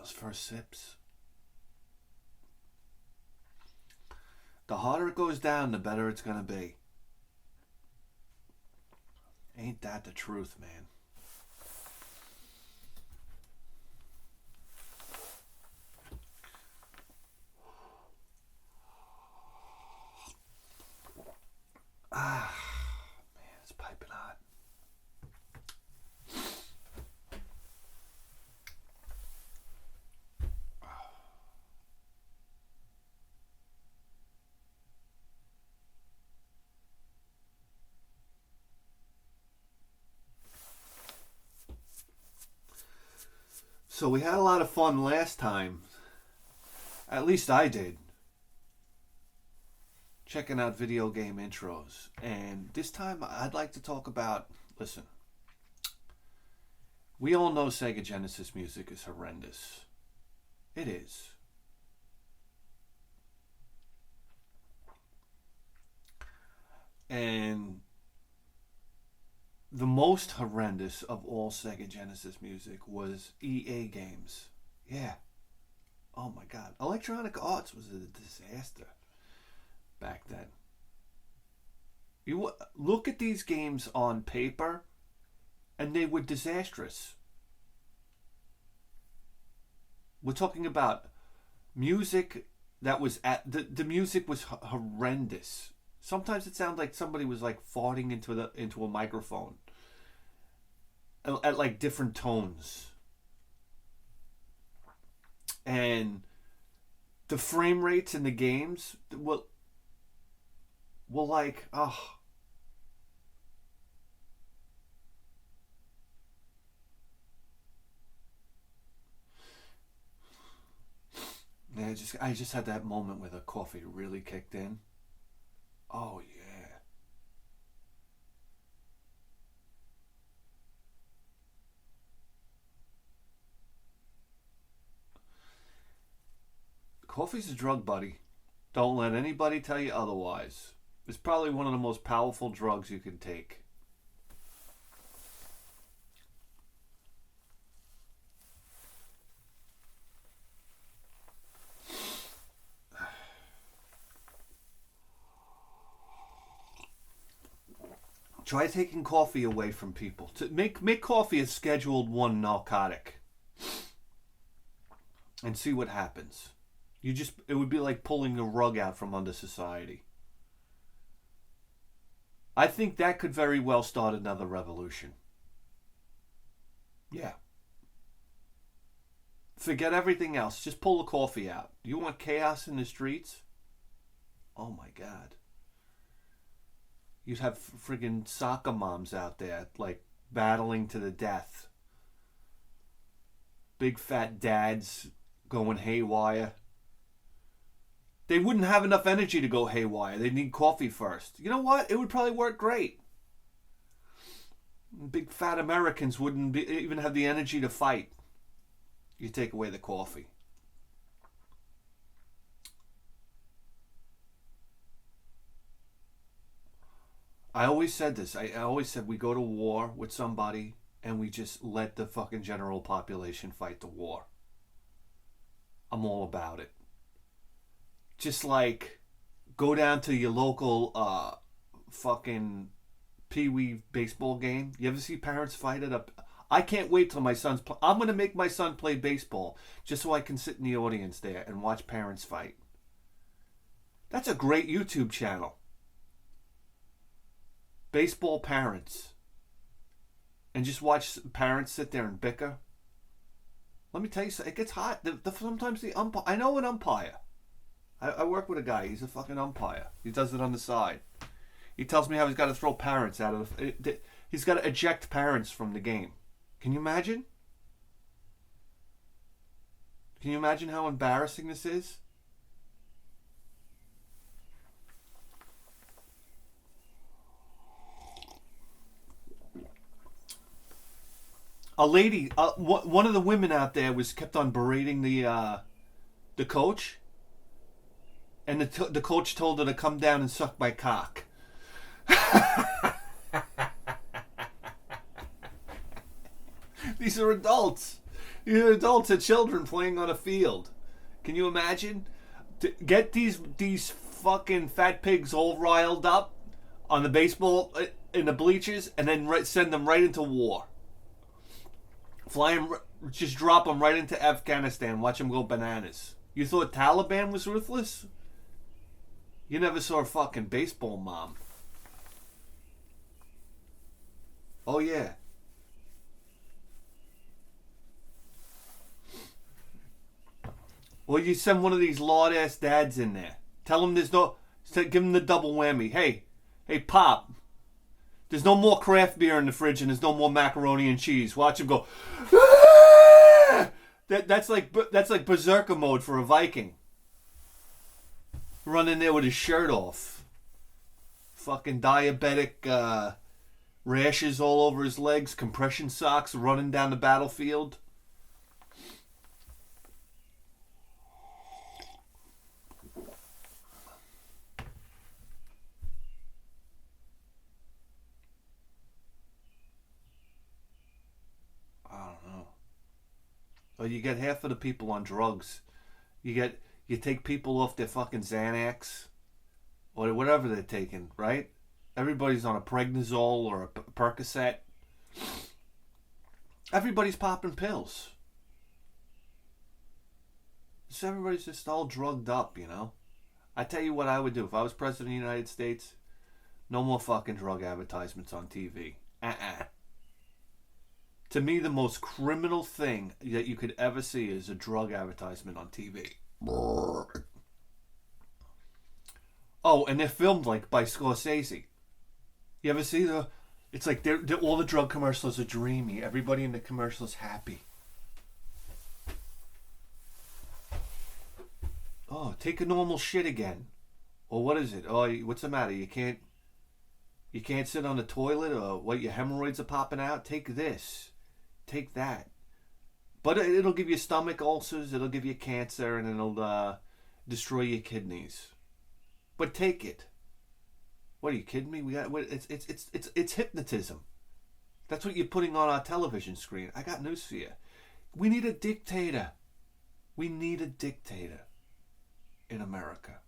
Those first sips. The harder it goes down, the better it's gonna be. Ain't that the truth, man? Ah, man, it's piping hot. So we had a lot of fun last time. At least I did. Checking out video game intros. And this time I'd like to talk about, listen, we all know Sega Genesis music is horrendous. It is. And the most horrendous of all Sega Genesis music was EA games. Yeah. Oh my God. Electronic Arts was a disaster back then. You look at these games on paper, and they were disastrous. We're talking about music that was the music was horrendous. Sometimes it sounded like somebody was like farting into a microphone at like different tones. And the frame rates in the games were like, oh. Yeah, I just had that moment where the coffee really kicked in. Oh yeah. Coffee's a drug, buddy. Don't let anybody tell you otherwise. It's probably one of the most powerful drugs you can take. Try taking coffee away from people. To make coffee a scheduled 1 narcotic. And see what happens. It would be like pulling the rug out from under society. I think that could very well start another revolution. Yeah. Forget everything else. Just pull the coffee out. You want chaos in the streets? Oh my God. You'd have friggin' soccer moms out there, like, battling to the death. Big fat dads going haywire. They wouldn't have enough energy to go haywire. They'd need coffee first. You know what? It would probably work great. Big fat Americans wouldn't even have the energy to fight. You take away the coffee. I always said this. I always said we go to war with somebody and we just let the fucking general population fight the war. I'm all about it. Just like go down to your local fucking pee-wee baseball game. You ever see parents fight it up? I can't wait till my son's I'm going to make my son play baseball just so I can sit in the audience there and watch parents fight. That's a great YouTube channel. Baseball parents. And just watch parents sit there and bicker. Let me tell you something. It gets hot. Sometimes the umpire... I know an umpire. I work with a guy. He's a fucking umpire. He does it on the side. He tells me how he's got to throw parents out of the... He's got to eject parents from the game. Can you imagine? Can you imagine how embarrassing this is? A lady, one of the women out there was kept on berating the coach, and the coach told her to come down and suck my cock. These are adults. Either adults or children playing on a field. Can you imagine? Get these fucking fat pigs all riled up on the baseball in the bleachers, and then send them right into war. Fly them, just drop them right into Afghanistan. Watch them go bananas. You thought Taliban was ruthless? You never saw a fucking baseball mom. Oh yeah. Well, you send one of these lord ass dads in there. Tell him there's no. Give him the double whammy. Hey, Pop. There's no more craft beer in the fridge, and there's no more macaroni and cheese. Watch him go. Ah! That's like berserker mode for a Viking. Running there with his shirt off. Fucking diabetic rashes all over his legs, compression socks, running down the battlefield. Or you get half of the people on drugs. You take people off their fucking Xanax or whatever they're taking, right? Everybody's on a Prednisol or a Percocet. Everybody's popping pills. So everybody's just all drugged up, you know? I tell you what I would do if I was president of the United States. No more fucking drug advertisements on TV. To me, the most criminal thing that you could ever see is a drug advertisement on TV. Oh, and they're filmed like by Scorsese. You ever see the? It's like all the drug commercials are dreamy. Everybody in the commercial is happy. Oh, take a normal shit again. Or what is it? Oh, what's the matter? You can't sit on the toilet, or what? Your hemorrhoids are popping out. Take this. Take that. But it'll give you stomach ulcers, it'll give you cancer, and it'll destroy your kidneys. But take it. What, are you kidding me? It's hypnotism. That's what you're putting on our television screen. I got news for you. We need a dictator. We need a dictator in America.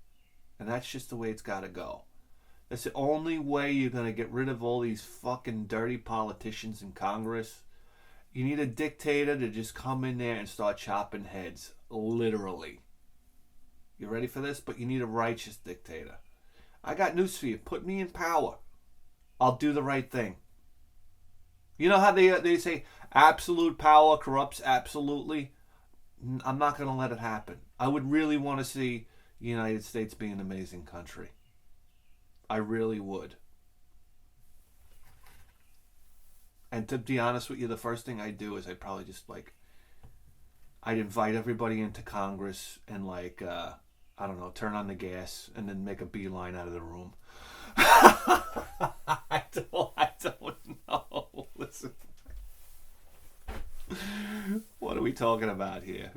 And that's just the way it's got to go. That's the only way you're going to get rid of all these fucking dirty politicians in Congress. You need a dictator to just come in there and start chopping heads. Literally. You ready for this? But you need a righteous dictator. I got news for you. Put me in power. I'll do the right thing. You know how they say absolute power corrupts absolutely? I'm not going to let it happen. I would really want to see the United States be an amazing country. I really would. And to be honest with you, the first thing I'd do is I'd probably just I'd invite everybody into Congress and I don't know, turn on the gas and then make a beeline out of the room. I don't know. Listen. What are we talking about here?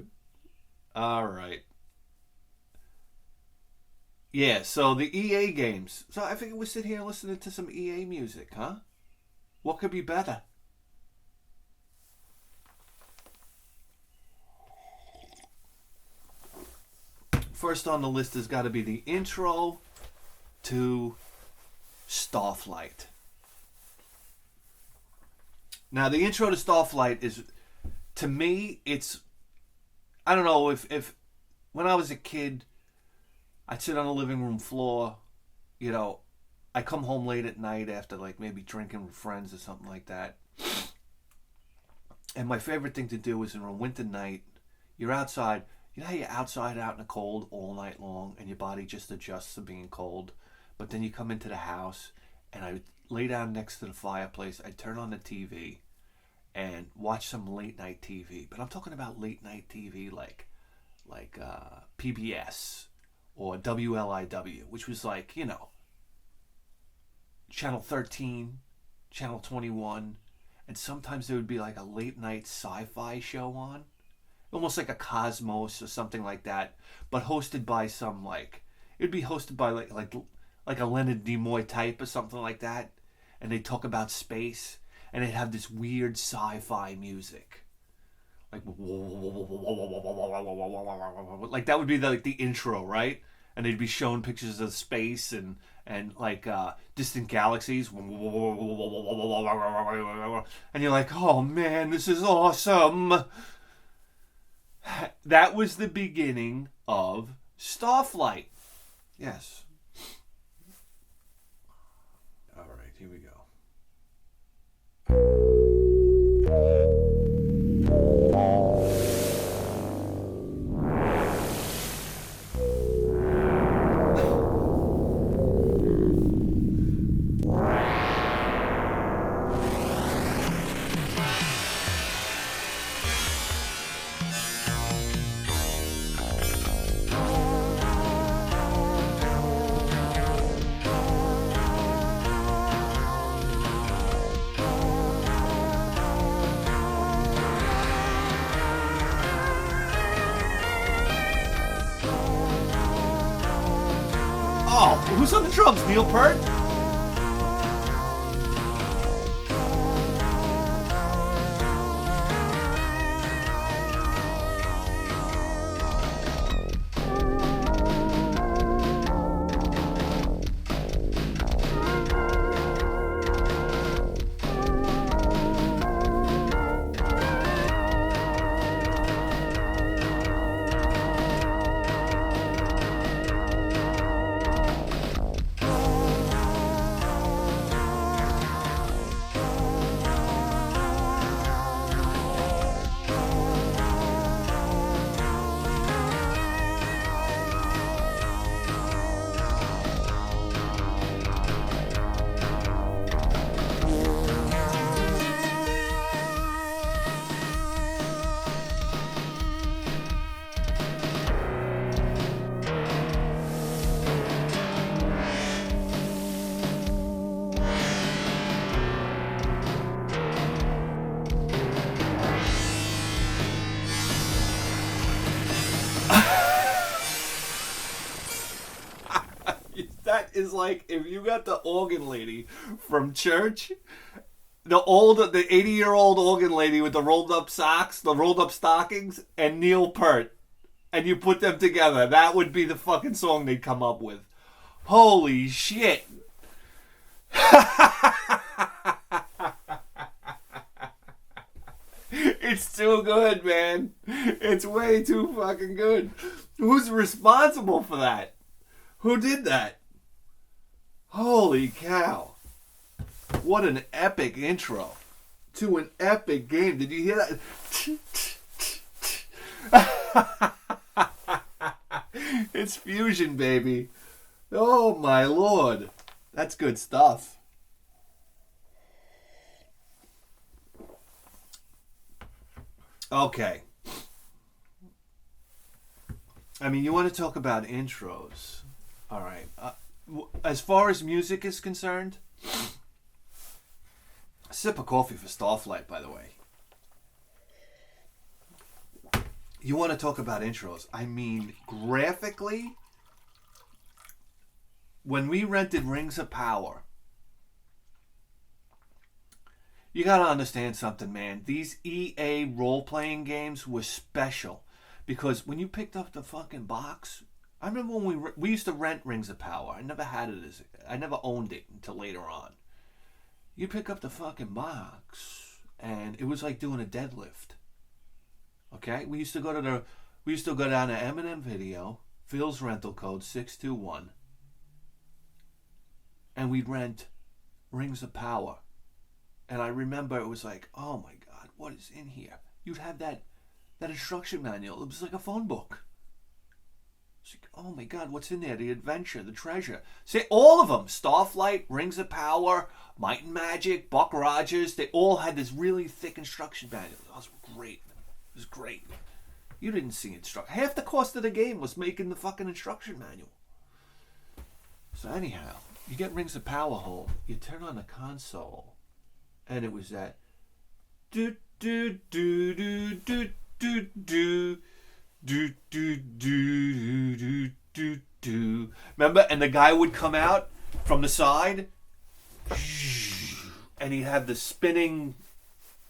All right. Yeah, so the EA games. So I think we sit here listening to some EA music, huh? What could be better? First on the list has got to be the intro to Starflight. Now, the intro to Starflight is, to me, it's, I don't know, if when I was a kid, I'd sit on the living room floor, you know, I come home late at night after maybe drinking with friends or something like that. And my favorite thing to do is in a winter night, you're outside. You know how you're outside out in the cold all night long and your body just adjusts to being cold? But then you come into the house and I would lay down next to the fireplace. I'd turn on the TV and watch some late night TV. But I'm talking about late night TV like PBS or WLIW, which was Channel 13, Channel 21, and sometimes there would be a late night sci-fi show on, almost like a Cosmos or something like that, but hosted by some it'd be hosted by like a Leonard Nimoy type or something like that, and they'd talk about space, and they'd have this weird sci-fi music, like that would be the intro, right? And they'd be showing pictures of space and distant galaxies, and you're like, oh man, this is awesome. That was the beginning of Starflight. Yes. All right, here we go. Oh, who's on the drums? Neil Peart? That is like if you got the organ lady from church, the 80-year-old organ lady with the rolled up socks, the rolled up stockings, and Neil Peart, and you put them together. That would be the fucking song they'd come up with. Holy shit. It's too good, man. It's way too fucking good. Who's responsible for that? Who did that? Holy cow. What an epic intro to an epic game. Did you hear that? It's fusion, baby. Oh, my Lord. That's good stuff. Okay. I mean, you want to talk about intros. All right. As far as music is concerned, a sip of coffee for Starflight, by the way. You want to talk about intros. I mean, graphically, when we rented Rings of Power, you got to understand something, man. These EA role-playing games were special because when you picked up the fucking box, I remember when we used to rent Rings of Power. I never had it I never owned it until later on. You pick up the fucking box, and it was like doing a deadlift. Okay, we used to go down to M&M Video, Phil's rental code 621, and we'd rent Rings of Power. And I remember it was like, oh my God, what is in here? You'd have that instruction manual. It was like a phone book. It's like, oh my God, what's in there? The adventure, the treasure. See, all of them. Starflight, Rings of Power, Might and Magic, Buck Rogers. They all had this really thick instruction manual. That was great. It was great. You didn't see instruction. Half the cost of the game was making the fucking instruction manual. So anyhow, you get Rings of Power home. You turn on the console. And it was that do do do do do do do do do do do do do. Remember? And the guy would come out from the side, and he'd have the spinning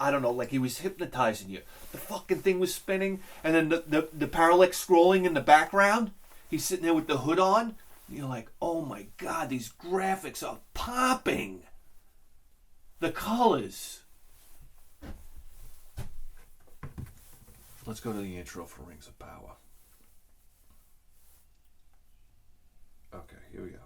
I don't know, like he was hypnotizing you. The fucking thing was spinning, and then the parallax scrolling in the background. He's sitting there with the hood on. And you're like, oh my god, these graphics are popping. The colors. Let's go to the intro for Rings of Power. Okay, here we go.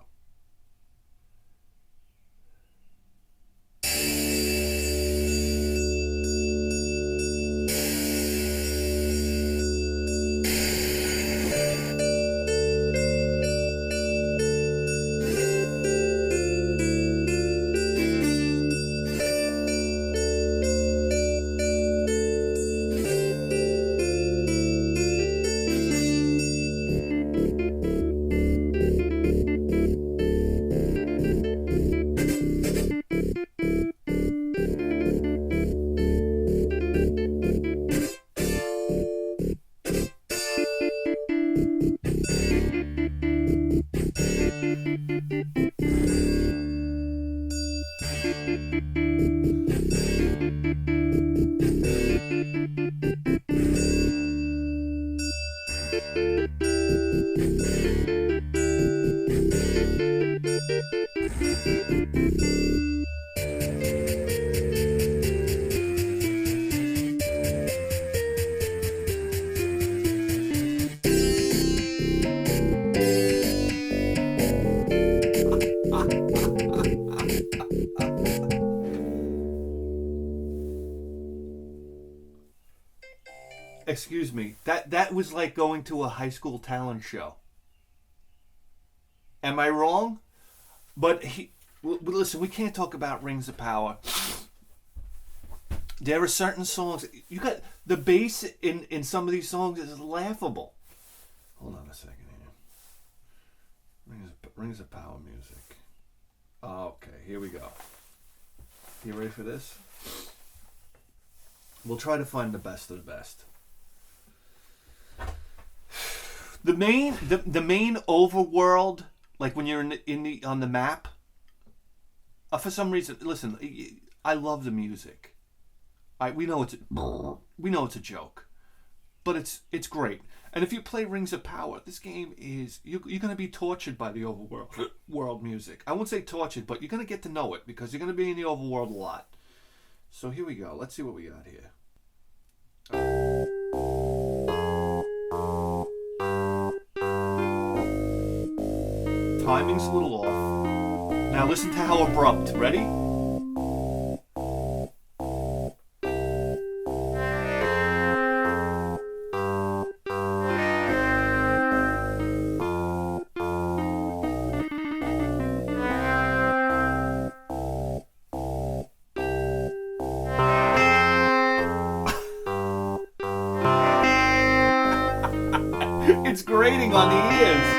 Excuse me. That was like going to a high school talent show. Am I wrong? But listen, we can't talk about Rings of Power. There are certain songs. You got the bass in some of these songs is laughable. Hold on a second here. Rings of Power music. Okay, here we go. You ready for this? We'll try to find the best of the best. The main overworld, like when you're on the map. For some reason, listen. I love the music. We know it's a joke, but it's great. And if you play Rings of Power, this game is you're going to be tortured by the overworld world music. I won't say tortured, but you're going to get to know it because you're going to be in the overworld a lot. So here we go. Let's see what we got here. Timing's a little off. Now listen to how abrupt. Ready? It's grating on the ears.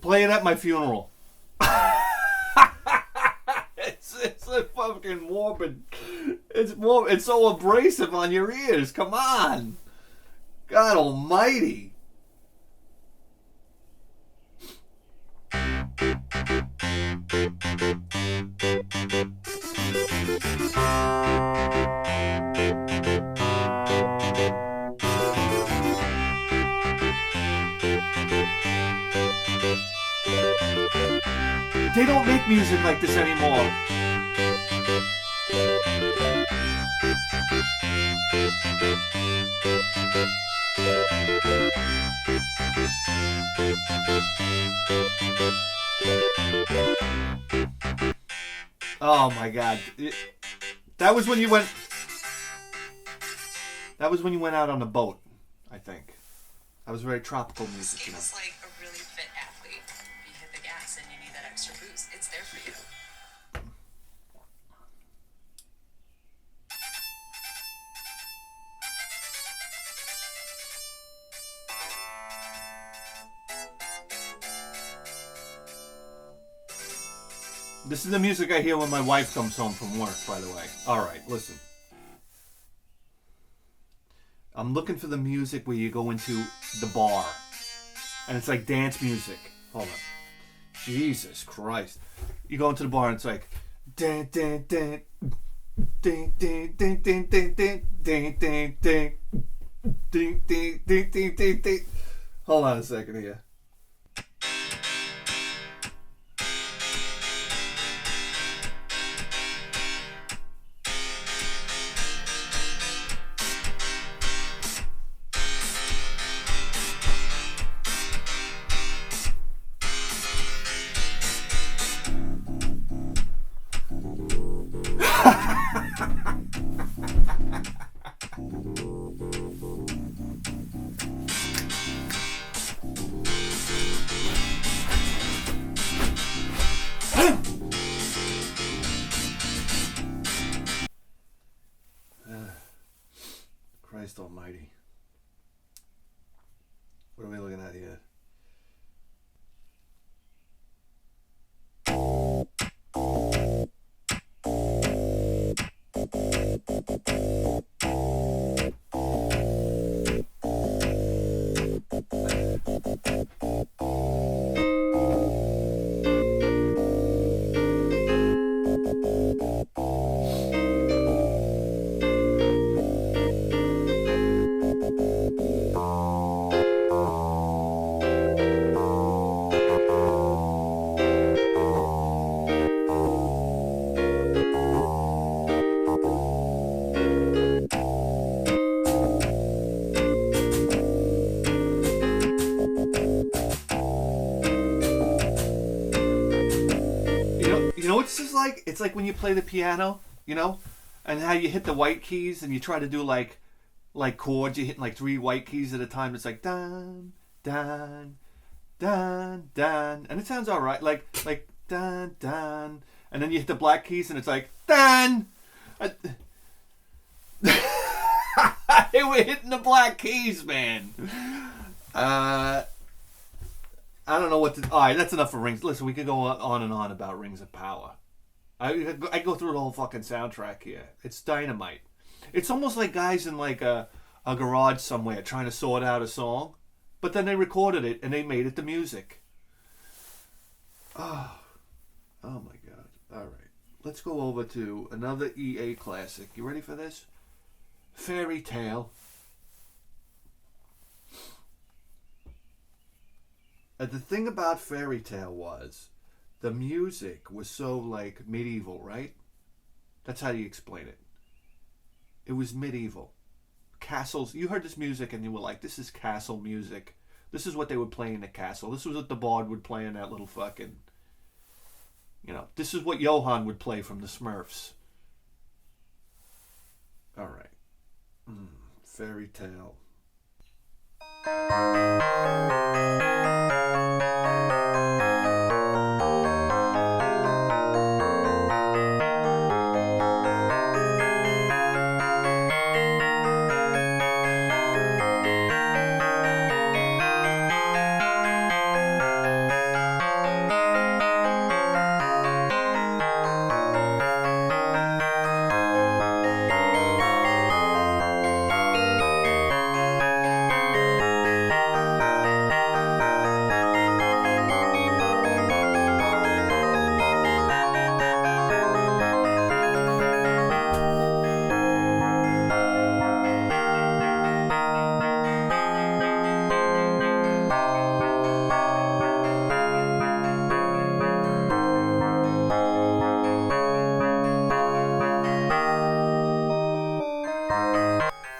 Play it at my funeral. It's a fucking morbid. It's so abrasive on your ears. Come on, God Almighty. They don't make music like this anymore. Oh my God. That was when you went. That was when you went out on a boat, I think. That was very tropical music. It was like a really fit athlete. You hit the gas and you need that extra boost. It's there for you. This is the music I hear when my wife comes home from work, by the way. Alright, listen. I'm looking for the music where you go into the bar. And it's like dance music. Hold on. Jesus Christ. You go into the bar and it's like... Dun, dun, dun, dun, dun, dun, dun, dun, dun, dun, dun, dun, dun, dun, dun, dun, dun. Hold on a second here. Christ almighty. What are we looking at here? You know what this is like? It's like when you play the piano, you know, and how you hit the white keys and you try to do like chords. You hit like 3 white keys at a time. It's like dun dun dun dun, and it sounds all right. Like dun dun, and then you hit the black keys and it's like dun. They were hitting the black keys, man. I don't know what to... Alright, that's enough for Rings. Listen, we could go on and on about Rings of Power. I go through the whole fucking soundtrack here. It's dynamite. It's almost like guys in like a garage somewhere trying to sort out a song, but then they recorded it and they made it the music. Oh my god. Alright. Let's go over to another EA classic. You ready for this? Fairy Tale. The thing about Fairy Tale was the music was so like medieval, right? That's how you explain it. It was medieval. Castles. You heard this music and you were like, this is castle music. This is what they would play in the castle. This was what the bard would play in that little fucking... You know, this is what Johann would play from the Smurfs. Alright. Fairy Tale.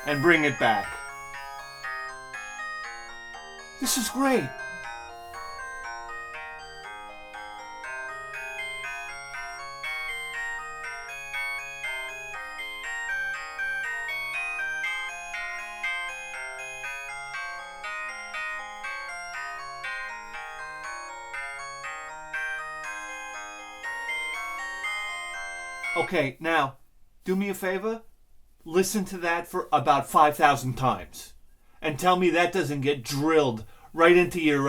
And bring it back. This is great. Okay, now, do me a favor. Listen to that for about 5,000 times. And tell me that doesn't get drilled right into your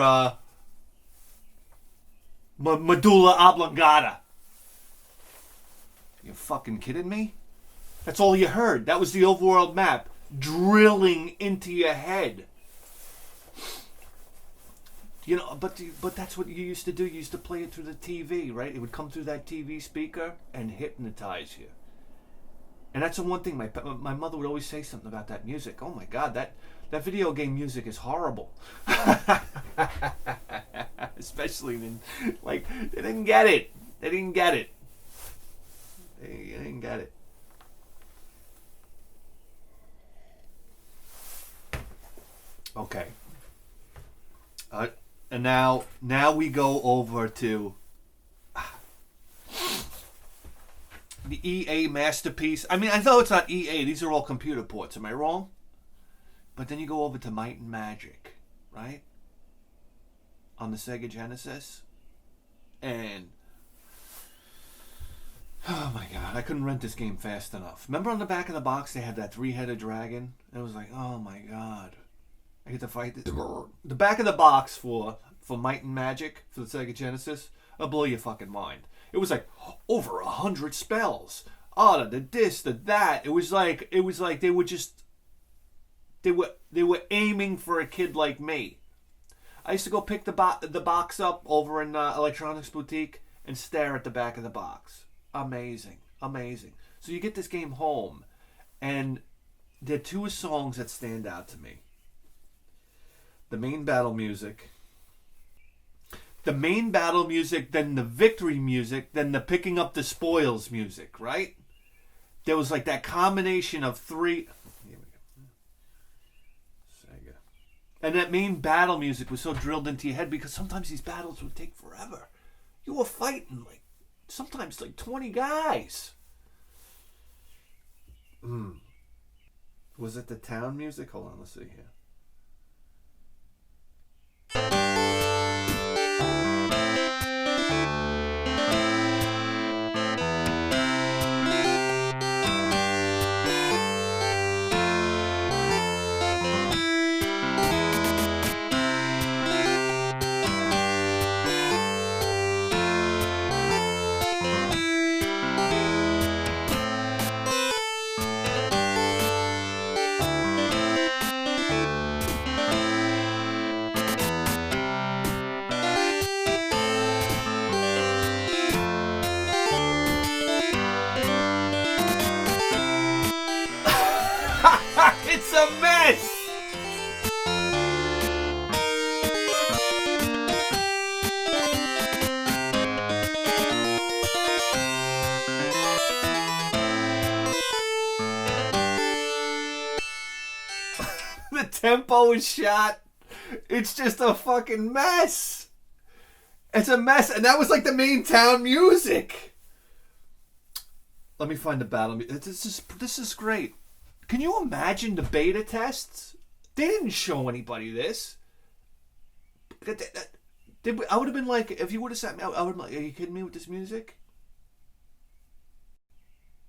medulla oblongata. You fucking kidding me? That's all you heard. That was the overworld map drilling into your head. You know, but that's what you used to do. You used to play it through the TV, right? It would come through that TV speaker and hypnotize you. And that's the one thing my mother would always say something about that music. Oh my God, that video game music is horrible. Especially when, like, they didn't get it. They didn't get it. They didn't get it. Okay. And now we go over to the EA masterpiece. I mean, I know it's not EA. These are all computer ports. Am I wrong? But then you go over to Might and Magic, right? On the Sega Genesis. And oh my God, I couldn't rent this game fast enough. Remember on the back of the box they had that 3-headed dragon? It was like, oh my God. I get to fight this. The back of the box for Might and Magic for the Sega Genesis, it'll blow your fucking mind. It was like over 100 spells. Oh, the this, the that. It was like they were aiming for a kid like me. I used to go pick the box up over in Electronics Boutique and stare at the back of the box. Amazing, amazing. So you get this game home, and there are two songs that stand out to me. The main battle music, then the victory music, then the picking up the spoils music, right? There was like that combination of three. Here we go. Sega. And that main battle music was so drilled into your head because sometimes these battles would take forever. You were fighting like sometimes like 20 guys. Was it the town music? Hold on, let's see here. It's a mess! The tempo is shot. It's just a fucking mess. It's a mess. And that was like the main town music. Let me find the battle. This is great. Can you imagine the beta tests? They didn't show anybody this. I would have been like, if you would have sat me, I would have been like, are you kidding me with this music?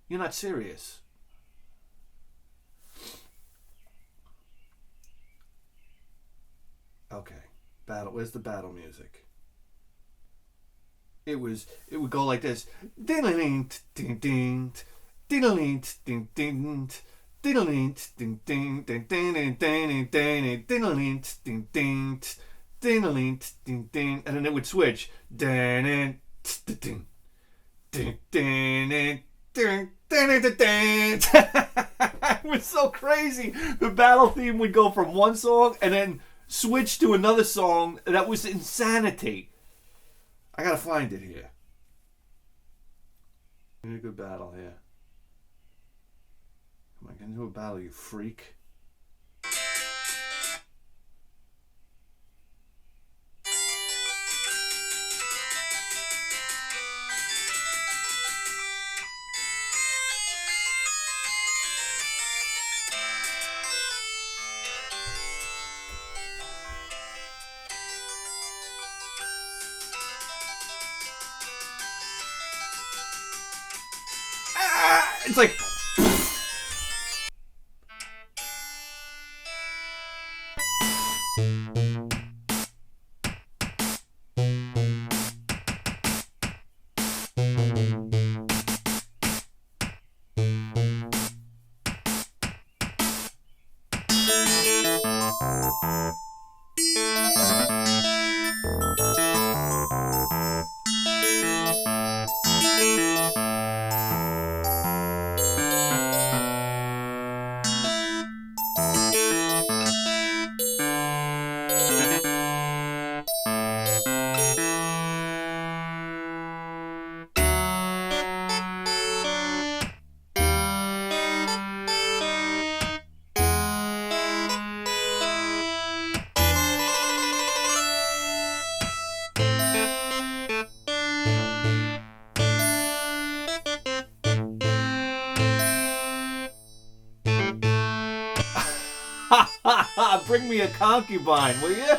You're not serious. Okay. Battle. Where's the battle music? It would go like this. Ding ding ding ding ding ding. And then it would switch. It was so crazy. The battle theme would go from one song and then switch to another song. That was insanity. I gotta find it here. Need a good battle here. Come on, get into a battle, you freak. It's like. Bring me a concubine, will you?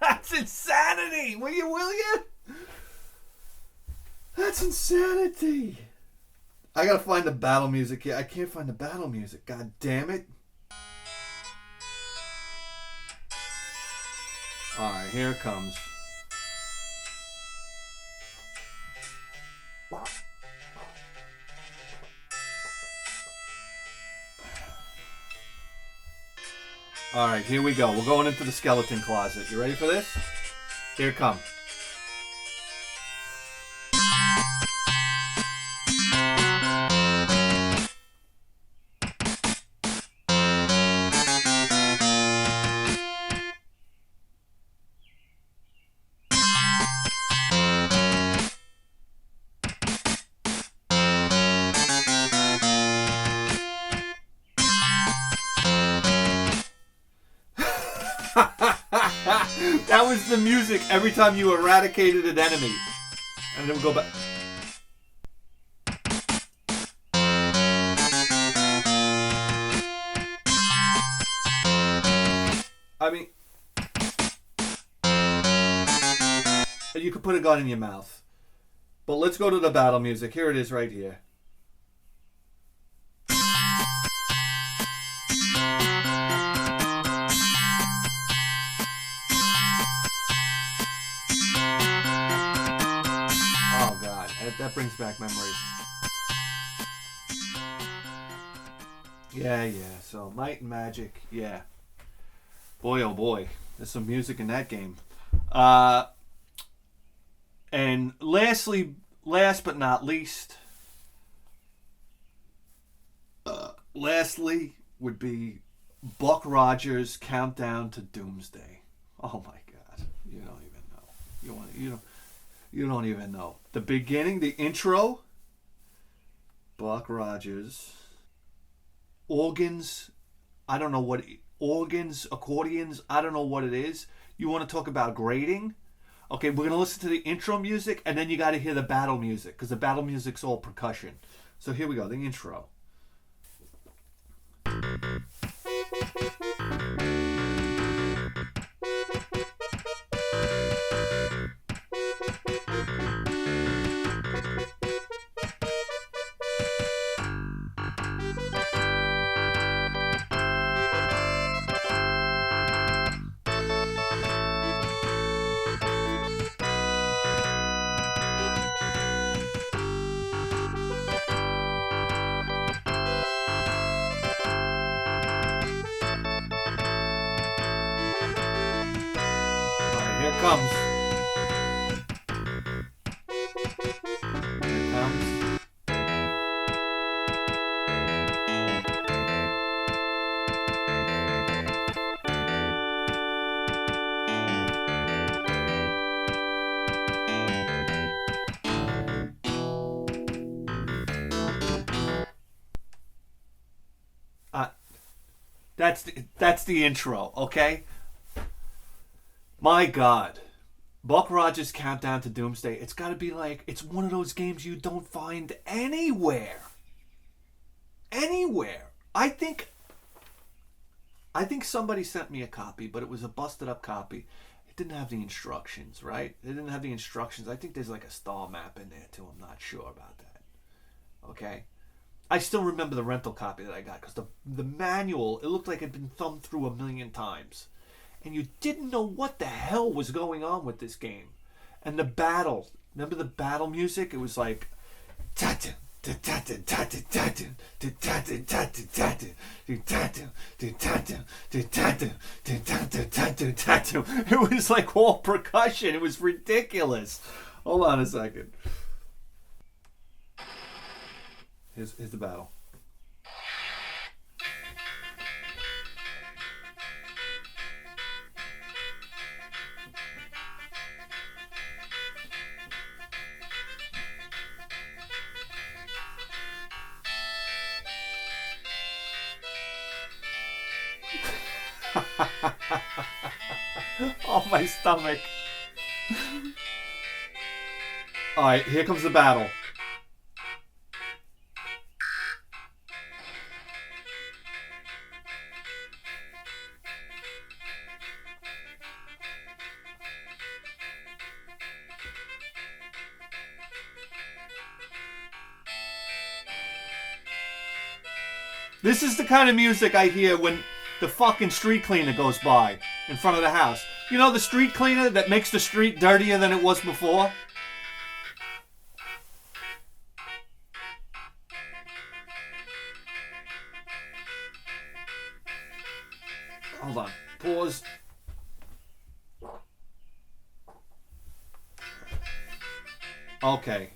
That's insanity! Will you? That's insanity! I gotta find the battle music here. I can't find the battle music. God damn it. Alright, here it comes. Alright, here we go. We're going into the skeleton closet. You ready for this? Here it comes. That was the music every time you eradicated an enemy. And then we'll go back. I mean, you could put a gun in your mouth. But let's go to the battle music. Here it is right here. Oh God, that brings back memories. Yeah. So Might and Magic, yeah. Boy, oh boy, there's some music in that game. And last but not least, lastly would be Buck Rogers' Countdown to Doomsday. Oh my God, you don't even know. You don't even know. The beginning, the intro. Buck Rogers. Organs. I don't know what organs, accordions. I don't know what it is. You want to talk about grading? Okay, we're gonna listen to the intro music, and then you got to hear the battle music because the battle music's all percussion. So here we go, the intro. Here it comes. Here it comes. That's the intro, okay? My God. Buck Rogers' Countdown to Doomsday. It's got to be like, it's one of those games you don't find anywhere. Anywhere. I think somebody sent me a copy, but it was a busted up copy. It didn't have the instructions, right? It didn't have the instructions. I think there's like a star map in there too. I'm not sure about that. Okay? I still remember the rental copy that I got because the manual, it looked like it had been thumbed through a million times. And you didn't know what the hell was going on with this game. And the battle, remember the battle music? It was like... It was like all percussion. It was ridiculous. Hold on a second. Here's the battle. Oh, my stomach. Alright, here comes the battle. This is the kind of music I hear when the fucking street cleaner goes by in front of the house. You know the street cleaner that makes the street dirtier than it was before? Hold on. Pause. Okay.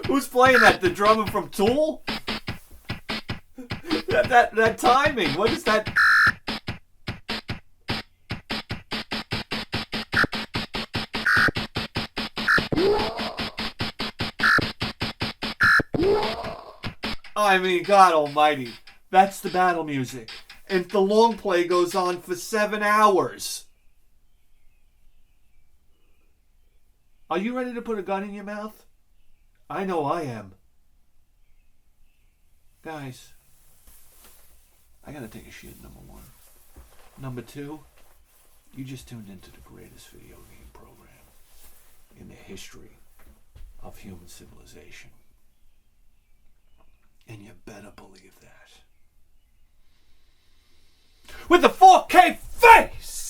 Who's playing that? The drummer from Tool? That timing. What is that? I mean, God almighty. That's the battle music. And the long play goes on for 7 hours. Are you ready to put a gun in your mouth? I know I am. Guys, I gotta take a shit, number one. Number two, you just tuned into the greatest video game program in the history of human civilization. And you better believe that. With the 4K face!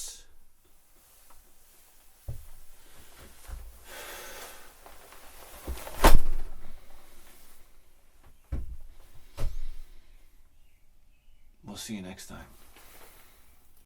We'll see you next time.